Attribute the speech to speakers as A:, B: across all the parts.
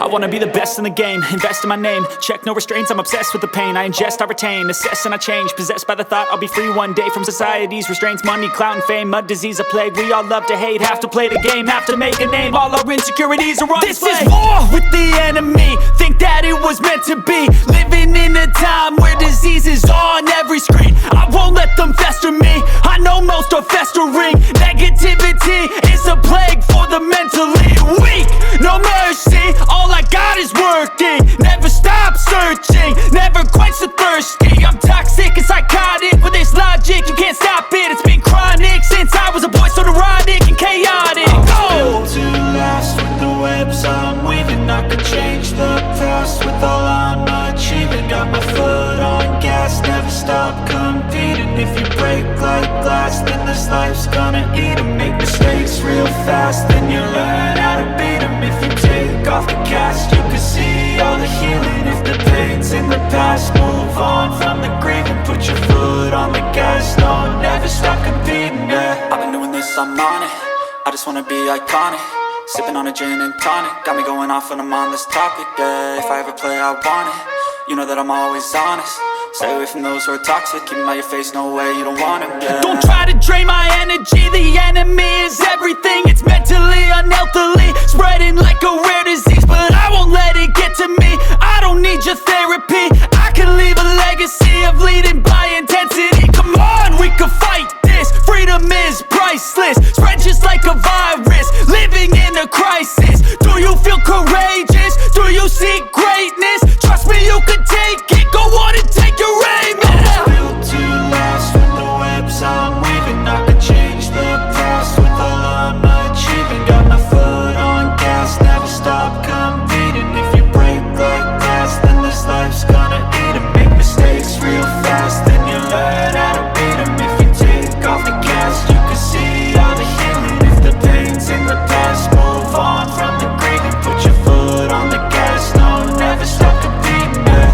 A: I wanna be the best in the game, invest in my name. Check no restraints, I'm obsessed with the pain. I ingest, I retain, assess and I change. Possessed by the thought I'll be free one day from society's restraints. Money, clout and fame, a disease, a plague. We all love to hate, have to play the game, have to make a name. All our insecurities are on display. This is war with the enemy, think that it was meant to be. Living in a time where disease is on every screen. I won't let them fester me, I know most are festering. Negativity is a plague for the mentally weak. No mercy, all I got is working. Never stop searching, never quench the thirsty. I'm toxic and psychotic, with this logic, you can't stop it. It's been chronic since I was a boy, so neurotic and chaotic.
B: Built to last with the webs I'm weaving. I could change the past with all I'm achieving. Got my foot on gas, never stop competing. If you break like glass, then this life's gonna eat 'em. Make mistakes real fast, then you learn how to beat 'em. If you take off the cast, you can see all the healing. If the pain's in the past, move on from the grave and put your foot on the gas. No, never stop competing, yeah. I've been doing this, I'm on it. I just wanna be iconic. Sipping on a gin and tonic, got me going off when I'm on this topic, yeah. If I ever play, I want it. You know that I'm always honest. Stay away from those who are toxic. Keep them out your face, no way, you don't want them, yeah.
A: Don't try to drain my energy. The enemy is everything. It's mentally, unhealthily spreading like a rare disease, but I won't let it get to me. I don't need your therapy. I can leave a legacy of leading by intensity. Come on, we can fight this. Freedom is priceless, spread just like a virus. Living in a crisis. Do you feel courageous? Do you seek greatness? Trust me, you can take it. Go on and take your aim, yeah.
B: Built to last with the webs I'm weaving. I could change the past with all I'm achieving. Got my foot on gas, never stop competing. If you break like glass, then this life's gonna eat 'em. Make mistakes real fast, then you learn how to beat 'em. If you take off the cast, you can see all the healing. If the pain's in the past, move on from the grave and put your foot on the gas. No, never stop competing, yeah.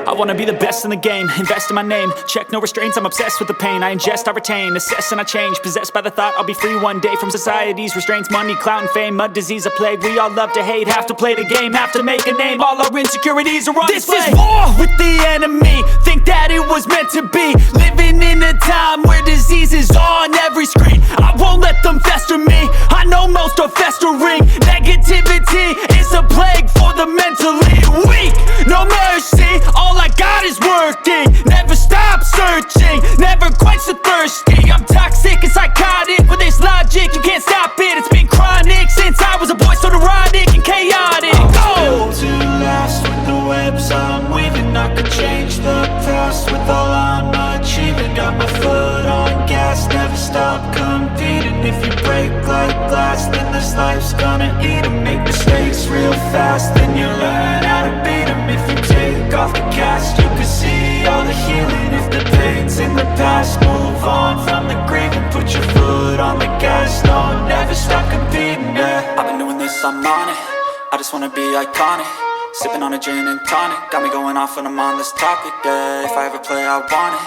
A: I wanna be the best in the game, invest in my name. Check no restraints, I'm obsessed with the pain. I ingest, I retain, assess and I change. Possessed by the thought I'll be free one day from society's restraints. Money, clout and fame, a disease, a plague. We all love to hate, have to play the game, have to make a name. All our insecurities are on display. This is war with the enemy, think that it was meant to be. Living in a time where disease is on every screen. I won't let them fester me, I know most are festering. Negativity is a plague for the mentally weak. No mercy, all I got is working. Never stop searching, never quench the thirsty. I'm toxic and psychotic, with this logic, you can't stop it. It's been chronic since I was a boy, so neurotic and chaotic.
B: Built to last with the webs I'm weaving. I could change the past with all I'm achieving. Got my foot on gas, never stop competing. If you break like glass, then this life's gonna eat 'em. Make mistakes real fast, then you learn how to beat 'em. If you take off the cast, you can see all the healing. If the pain's in the past, move on from the grave and put your foot on the gas. No, never stop competing, yeah. I've been doing this, I'm on it. I just wanna be iconic. Sipping on a gin and tonic, got me going off when I'm on this topic, yeah. If I ever play, I want it.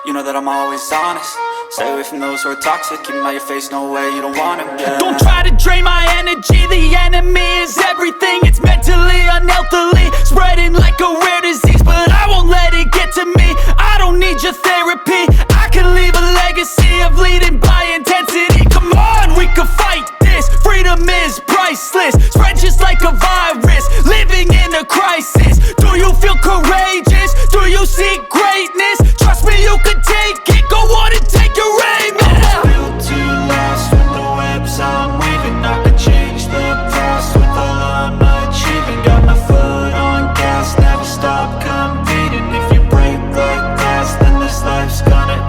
B: You know that I'm always honest. Stay away from those who are toxic. Keep them out your face, no way, you don't want them, yeah.
A: Don't try to drain my energy. The enemy is everything. It's mentally, unhealthily spreading like a rare disease, but I won't let it get to me. I don't need your therapy. I can leave a legacy of leading by intensity. Come on, we can fight this. Freedom is priceless, spread just like a virus. Living in a crisis. Do you feel courageous? Do you seek greatness? Trust me, you can take it. Go on and take your aim, yeah.
B: Built to last with the webs I'm weaving. I could change the past with all I'm achieving. Got my foot on gas, never stop competing. If you break like glass, then this life's gonna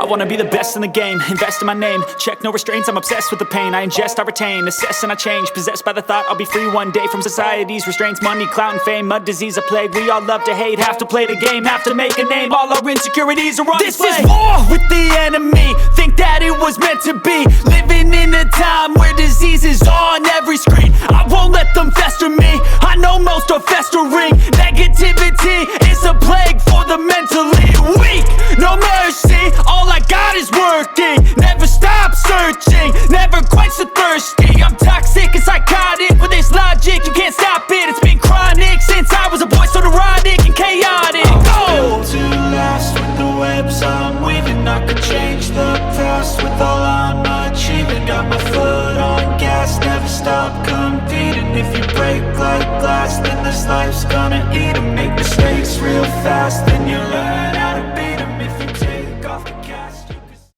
A: wanna be the best in the game, invest in my name, check no restraints, I'm obsessed with the pain. I ingest, I retain, assess and I change, possessed by the thought I'll be free one day from society's restraints. Money, clout and fame, mud, disease, a plague. We all love to hate, have to play the game, have to make a name. All our insecurities are on display. This is war with the enemy, think that it was meant to be. Living in a time where disease is on every screen. I won't let them fester me, I know most are festering. Negativity is a plague for the mentally weak. No mercy, all I got is working. Never stop searching, never quench the thirsty. I'm toxic and psychotic, with this logic you can't stop it. It's been chronic since I was a boy, so neurotic and chaotic.
B: Built to last with the webs I'm weaving. I could change the past with all I'm achieving. Got my foot on gas, never stop competing. If you break like glass, then this life's gonna eat 'em. Make mistakes real fast, then you learn